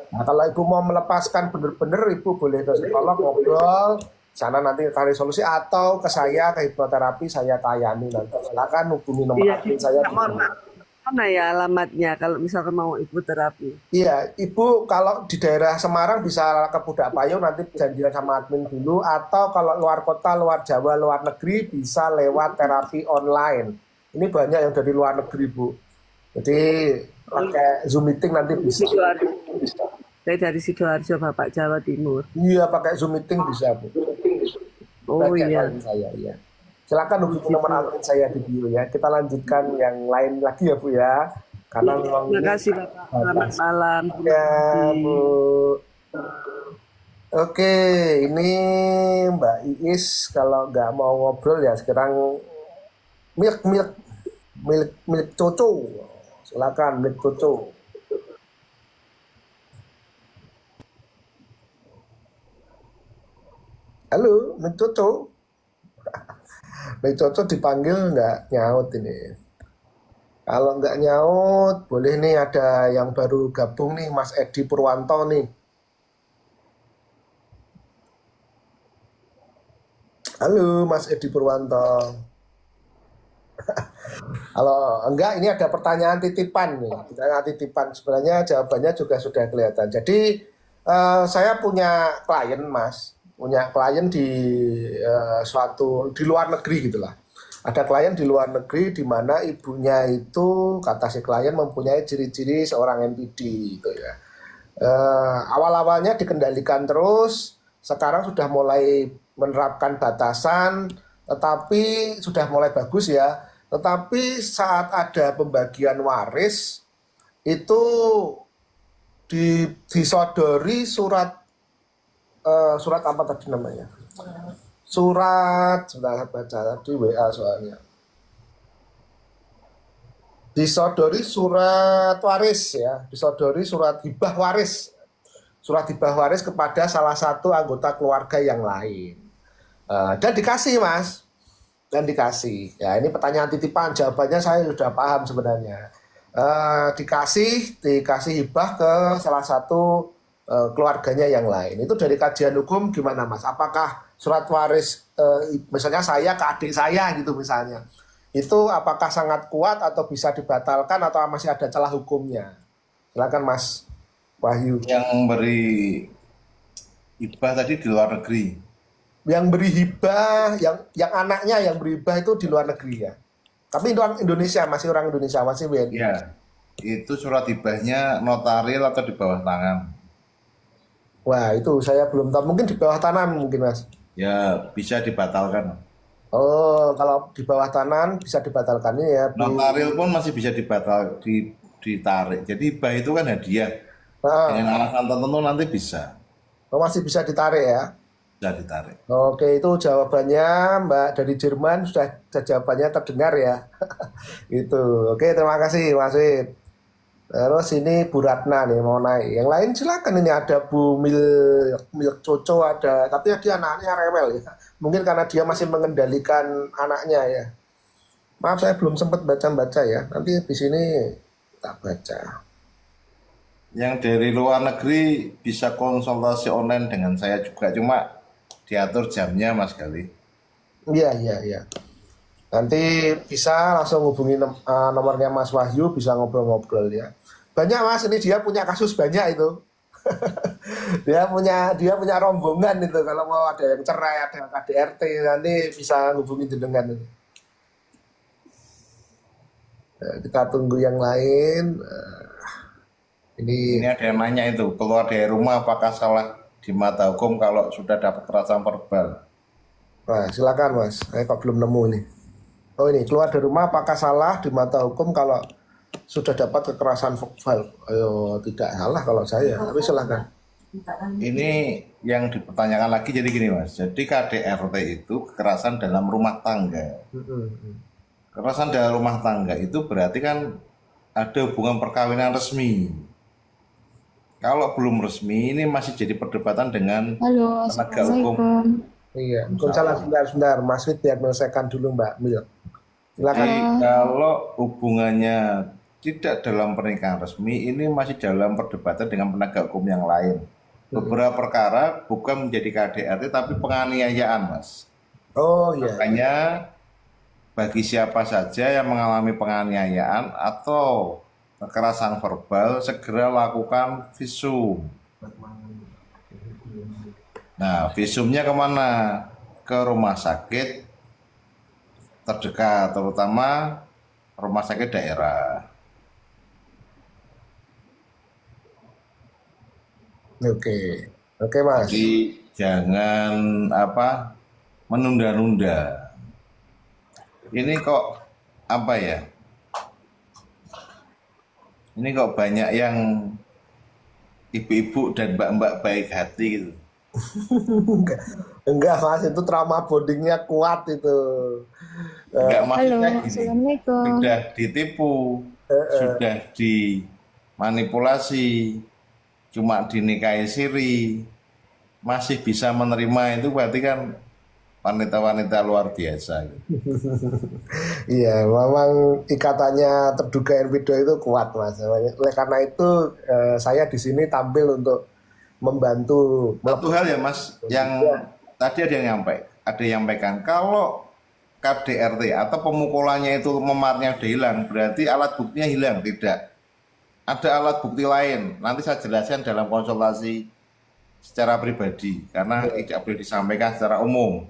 Nah, kalau ibu mau melepaskan bener-bener, ibu boleh ke psikolog ngobrol, sana nanti cari solusi atau ke saya ke hipnoterapi saya tayani nanti. Silakan hubungi nomor Iya, admin saya di mohon sini. maaf. Mana ya alamatnya kalau misalkan mau ibu terapi? Iya, ibu kalau di daerah Semarang bisa ke Pudak Payung nanti janjian sama admin dulu, atau kalau luar kota, luar Jawa, luar negeri bisa lewat terapi online. Ini banyak yang dari luar negeri, Bu. Jadi Oh, pakai Zoom meeting nanti di bisa. Sidoarjo. Saya dari Sidoarjo, Bapak Jawa Timur. Iya, pakai Zoom meeting bisa, Bu. Oh Banyak iya, klien saya, ya. Silakan hubungi nomor begitu. admin saya di bio ya. Kita lanjutkan yang lain lagi ya, Bu ya. Karena memang Terima ini kasih Bapak. Selamat batas. malam. Terima Ya, kasih. Bu. Oke, ini Mbak Iis kalau nggak mau ngobrol ya sekarang milk milk milk Coco. Silakan milk Coco. Halo, milk Coco. Milk Coco dipanggil nggak nyaut ini. Kalau nggak nyaut, boleh nih ada yang baru gabung nih, Mas Edi Purwanto nih. Halo, Mas Edi Purwanto. Kalau enggak, ini ada pertanyaan titipan nih. Pertanyaan titipan sebenarnya jawabannya juga sudah kelihatan. Jadi saya punya klien, Mas, punya klien di suatu di luar negeri gitulah. Ada klien di luar negeri di mana ibunya itu kata si klien mempunyai ciri-ciri seorang NPD gitu ya. Awal-awalnya dikendalikan terus, sekarang sudah mulai menerapkan batasan, tetapi sudah mulai bagus ya. Tetapi saat ada pembagian waris itu disodori surat surat apa tadi namanya? Surat sudah baca di WA soalnya. Disodori surat waris ya, disodori surat hibah waris. Surat hibah waris kepada salah satu anggota keluarga yang lain. Dan dikasih, Mas. Dan dikasih. Ya, ini pertanyaan titipan, jawabannya saya sudah paham sebenarnya. Dikasih hibah ke salah satu keluarganya yang lain. Itu dari kajian hukum gimana, Mas? Apakah surat waris misalnya saya ke adik saya gitu misalnya. Itu apakah sangat kuat atau bisa dibatalkan atau masih ada celah hukumnya? Silakan Mas Wahyu. Yang beri hibah tadi di luar negeri. Yang beri hibah, yang anaknya yang beri hibah itu di luar negeri ya. Tapi orang Indonesia, masih orang Indonesia, masih WNI. Ya, itu surat hibahnya notaril atau di bawah tangan. Wah, itu saya belum tahu. Mungkin di bawah tanah mungkin, Mas. Ya, bisa dibatalkan. Oh, kalau di bawah tanah bisa dibatalkan ya, Bu. Notaril pun masih bisa ditarik. Jadi hibah itu kan hadiah. Dengan Nah, alasan tertentu nanti bisa masih bisa ditarik ya. ditarik. Oke, itu jawabannya Mbak dari Jerman sudah jawabannya terdengar ya. Itu. Oke, terima kasih Mas Wid. Terus ini Bu Ratna nih mau naik. Yang lain silakan, ini ada Bu Milk Coco ada, tapi dia anaknya rewel ya. Mungkin karena dia masih mengendalikan anaknya ya. Maaf saya belum sempat baca-baca ya. Nanti di sini tak baca. Yang dari luar negeri bisa konsultasi online dengan saya juga. Cuma diatur jamnya, Mas Gali. Iya, iya, iya. Nanti bisa langsung hubungi nomornya Mas Wahyu, bisa ngobrol-ngobrol ya. Banyak Mas, ini dia punya kasus banyak itu. dia punya rombongan itu, kalau mau ada yang cerai, ada yang KDRT, nanti bisa hubungi jenengan ini. Kita tunggu yang lain. Ini Ini ada yang nanya itu, keluar dari rumah apakah salah di mata hukum kalau sudah dapat kekerasan verbal? Nah, silakan Mas. Saya kok belum nemu ini. Oh ini, keluar dari rumah apakah salah di mata hukum kalau sudah dapat kekerasan verbal? Ayo, tidak salah kalau saya. Tapi silakan. Ini yang dipertanyakan lagi jadi gini, Mas. Jadi KDRT itu kekerasan dalam rumah tangga. Kekerasan dalam rumah tangga itu berarti kan ada hubungan perkawinan resmi. Kalau belum resmi ini masih jadi perdebatan dengan Halo, penegak hukum. Assalamualaikum. Iya, salah sebentar, Mas Wid biar menyelesaikan dulu Mbak Mil. Silakan. Jadi kalau hubungannya tidak dalam pernikahan resmi, ini masih dalam perdebatan dengan penegak hukum yang lain. Beberapa perkara bukan menjadi KDRT tapi penganiayaan, Mas. Oh iya. Makanya bagi siapa saja yang mengalami penganiayaan atau kekerasan verbal, segera lakukan visum. Nah, visumnya kemana? Ke rumah sakit terdekat, terutama rumah sakit daerah. Oke. Oke, Mas. Jadi jangan menunda-nunda. Ini kok apa ya? Ini kok banyak yang ibu-ibu dan mbak-mbak baik hati gitu. Enggak, Mas, itu trauma bondingnya kuat itu. Enggak, Halo, maksudnya gini, Assalamualaikum. sudah ditipu, sudah dimanipulasi, cuma dinikahi siri, masih bisa menerima, itu berarti kan wanita-wanita luar biasa gitu. Iya, memang ikatannya terduga individu itu kuat, Mas. Oleh karena itu, saya di sini tampil untuk membantu. Satu hal ya Mas, yang tadi ada yang nyampaikan, kalau KDRT atau pemukulannya itu memarnya udah hilang, berarti alat buktinya hilang. Tidak. Ada alat bukti lain. Nanti saya jelaskan dalam konsultasi secara pribadi, karena tidak boleh disampaikan secara umum.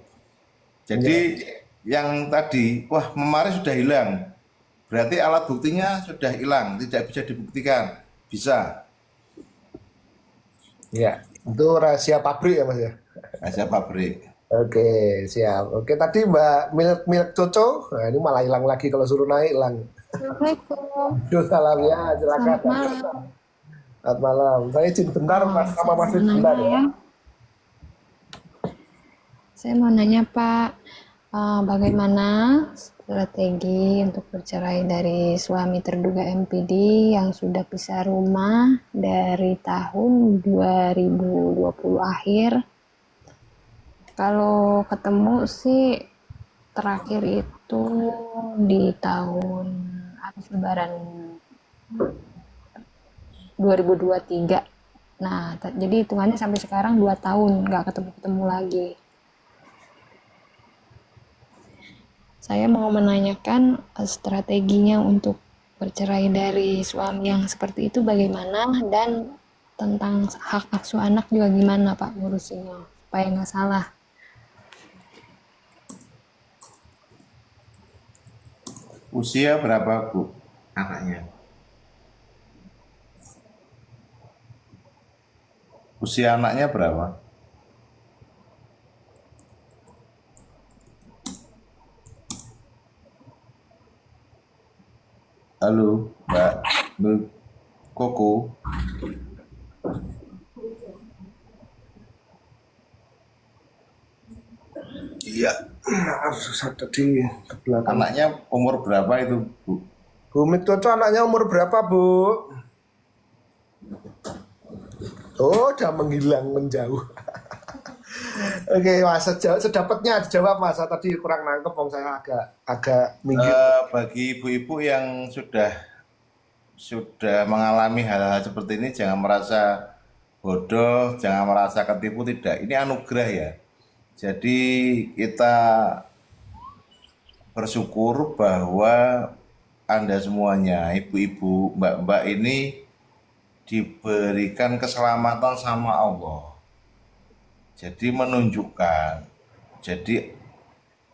Jadi yang tadi, wah memarnya sudah hilang, berarti alat buktinya sudah hilang, tidak bisa dibuktikan. Bisa. Ya, itu rahasia pabrik ya, Mas ya. Rahasia pabrik. Oke, siap. Oke, tadi Mbak Milk Coco, nah ini malah hilang lagi kalau suruh naik hilang. Assalamualaikum. Aduh, salam ya, silakan. Selamat malam. Selamat malam. Saya izin bentar, Mas, sama Mas Fit bentar ya. Saya mau nanya Pak, bagaimana strategi untuk bercerai dari suami terduga MPD yang sudah pisah rumah dari tahun 2020 akhir? Kalau ketemu sih terakhir itu di tahun habis Lebaran 2023. Nah, jadi hitungannya sampai sekarang 2 tahun nggak ketemu-ketemu lagi. Saya mau menanyakan strateginya untuk bercerai dari suami yang seperti itu bagaimana, dan tentang hak asuh anak juga gimana Pak ngurusinnya supaya nggak salah. Usia berapa Bu anaknya? Usia anaknya berapa? Halo, Mbak Koko. Iya, susah tadi ke belakang. Anaknya umur berapa itu, Bu? Bu Milk Coco anaknya umur berapa, Bu? Oh, udah menghilang menjauh. Oke, Mas, sedapatnya dijawab, Mas. Saya tadi kurang nangkep, saya agak minggir. Bagi ibu-ibu yang sudah mengalami hal-hal seperti ini, jangan merasa bodoh, jangan merasa ketipu, tidak. Ini anugerah ya. Jadi kita bersyukur bahwa Anda semuanya, ibu-ibu, mbak-mbak ini diberikan keselamatan sama Allah. Jadi menunjukkan, jadi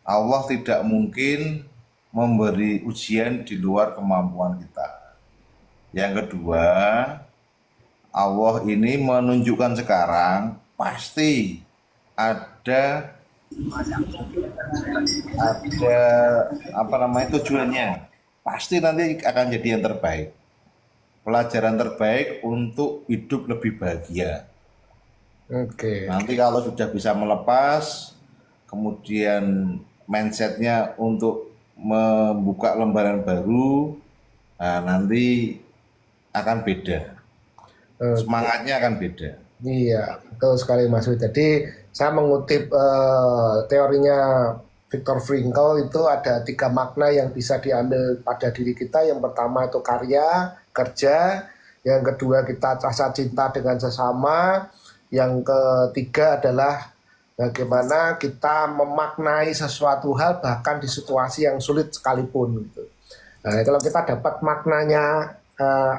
Allah tidak mungkin memberi ujian di luar kemampuan kita. Yang kedua, Allah ini menunjukkan sekarang pasti ada tujuannya. Pasti nanti akan jadi yang terbaik. Pelajaran terbaik untuk hidup lebih bahagia. Oke. Nanti kalau sudah bisa melepas, kemudian mindsetnya untuk membuka lembaran baru, nah nanti akan beda. Semangatnya akan beda. Iya, betul sekali Mas Wid. Jadi saya mengutip teorinya Viktor Frankl itu ada 3 makna yang bisa diambil pada diri kita. Yang pertama itu karya, kerja. Yang kedua kita rasa cinta dengan sesama. Yang ketiga adalah bagaimana kita memaknai sesuatu hal bahkan di situasi yang sulit sekalipun gitu. Nah, kalau kita dapat maknanya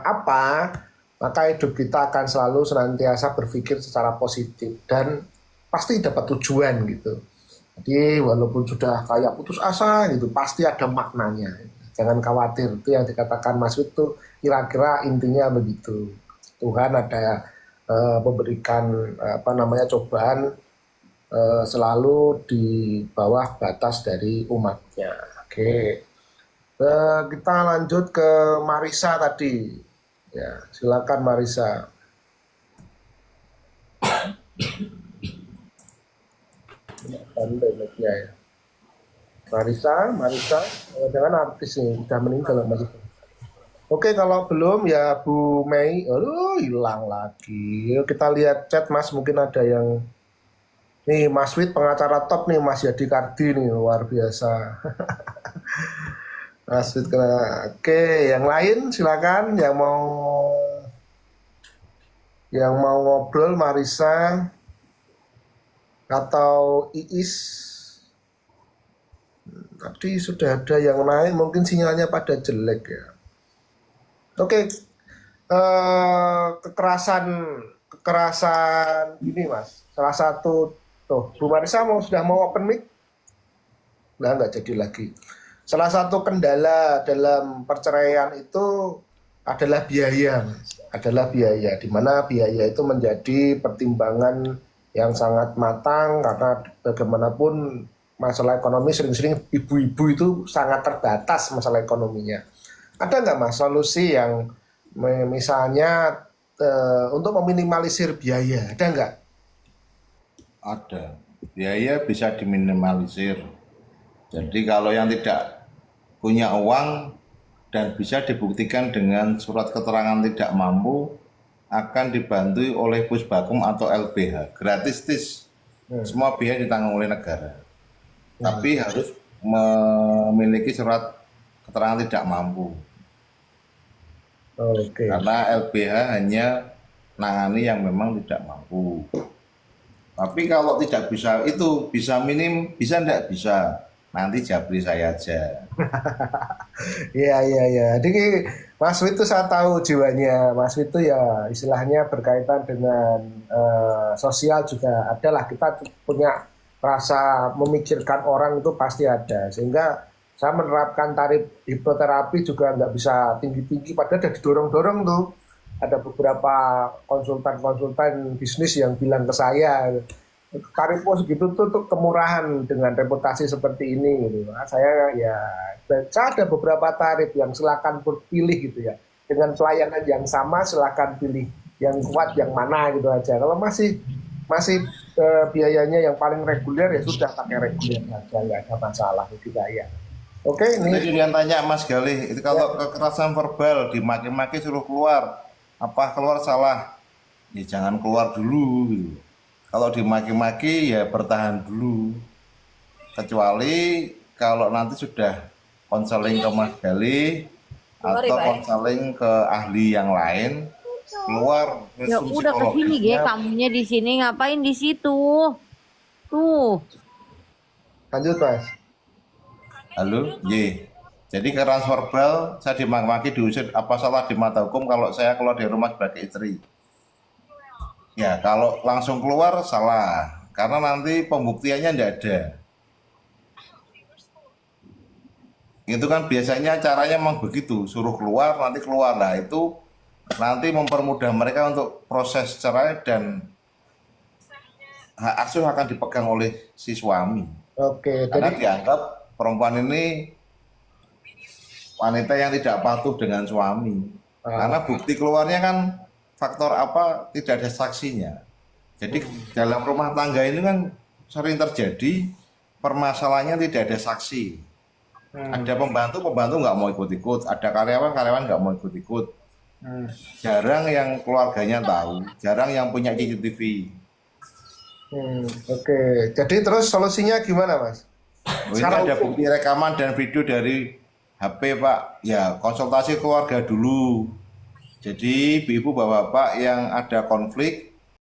apa, maka hidup kita akan selalu senantiasa berpikir secara positif dan pasti dapat tujuan gitu. Jadi walaupun sudah kayak putus asa gitu, pasti ada maknanya. Jangan khawatir, itu yang dikatakan Mas Wid itu kira-kira intinya begitu. Tuhan ada memberikan cobaan selalu di bawah batas dari umatnya. Oke. Kita lanjut ke Marisa tadi. Ya, silakan Marisa. Ya. Marisa, jangan artis nih, udah meninggal Mas. Oke, kalau belum ya Bu Mei, aduh hilang lagi. Yuk kita lihat chat Mas, mungkin ada yang nih Mas Wid pengacara top nih Mas Yadi Kardi nih, luar biasa. Mas Wid kena. Oke, yang lain silakan yang mau ngobrol Marisa atau Iis. Tadi sudah ada yang naik, mungkin sinyalnya pada jelek ya. Oke, kekerasan ini Mas. Salah satu tuh Bu Marisa sudah mau open mic? Nah, nggak jadi lagi. Salah satu kendala dalam perceraian itu adalah biaya, Mas. Adalah biaya, di mana biaya itu menjadi pertimbangan yang sangat matang karena bagaimanapun masalah ekonomi sering-sering ibu-ibu itu sangat terbatas masalah ekonominya. Ada nggak Mas solusi yang misalnya untuk meminimalisir biaya? Ada nggak? Ada. Biaya bisa diminimalisir. Jadi kalau yang tidak punya uang dan bisa dibuktikan dengan surat keterangan tidak mampu, akan dibantu oleh Pusbakum atau LBH. Gratis, tis. Semua biaya ditanggung oleh negara. Tapi harus memiliki surat keterangan tidak mampu. Oke. Karena LBH hanya nangani yang memang tidak mampu. Tapi kalau tidak bisa itu bisa minim, bisa enggak bisa. Nanti jabri saya aja. Iya. Jadi Mas Wid itu saya tahu jiwanya. Mas Wid itu ya istilahnya berkaitan dengan sosial juga adalah kita punya rasa memikirkan orang itu pasti ada. Sehingga saya menerapkan tarif hipnoterapi juga nggak bisa tinggi-tinggi, padahal udah didorong-dorong tuh. Ada beberapa konsultan bisnis yang bilang ke saya, tarifmu segitu tuh kemurahan dengan reputasi seperti ini. Gitu. Nah, saya ada beberapa tarif yang silakan pilih gitu ya. Dengan pelayanan yang sama silakan pilih yang kuat yang mana gitu aja. Kalau masih biayanya yang paling reguler ya sudah pakai reguler saja, nggak ada masalah gitu ya. Oke, ini Tadi yang tanya Mas Galih, itu kalau kekerasan verbal dimaki-maki suruh keluar, apa keluar salah? Ya jangan keluar dulu. Gitu. Kalau dimaki-maki ya bertahan dulu. Kecuali kalau nanti sudah konseling ke Mas Galih atau konseling ke ahli yang lain, keluar Ya resume udah kesini Ge, psikologisnya. kamunya di sini ngapain di situ? Tuh. lanjut Mas. Halo, Ye. Jadi kekerasan verbal saya dimaki-maki diusir, apa salah di mata hukum kalau saya keluar dari rumah sebagai istri? Ya, kalau langsung keluar salah, karena nanti pembuktiannya tidak ada. Itu kan biasanya caranya memang begitu, suruh keluar nanti keluar lah, itu nanti mempermudah mereka untuk proses cerai dan hak asuh akan dipegang oleh si suami. Oke, Karena jadi dianggap perempuan ini wanita yang tidak patuh dengan suami. Karena bukti keluarnya kan faktor apa, tidak ada saksinya. Jadi dalam rumah tangga ini kan sering terjadi permasalahannya tidak ada saksi. Ada pembantu nggak mau ikut-ikut, ada karyawan nggak mau ikut-ikut. Jarang yang keluarganya tahu, jarang yang punya CCTV. Oke. Jadi terus solusinya gimana Mas? Oh, ini Secara ada hukum. bukti rekaman dan video dari HP Pak. Ya, konsultasi keluarga dulu. Jadi ibu bapak-bapak yang ada konflik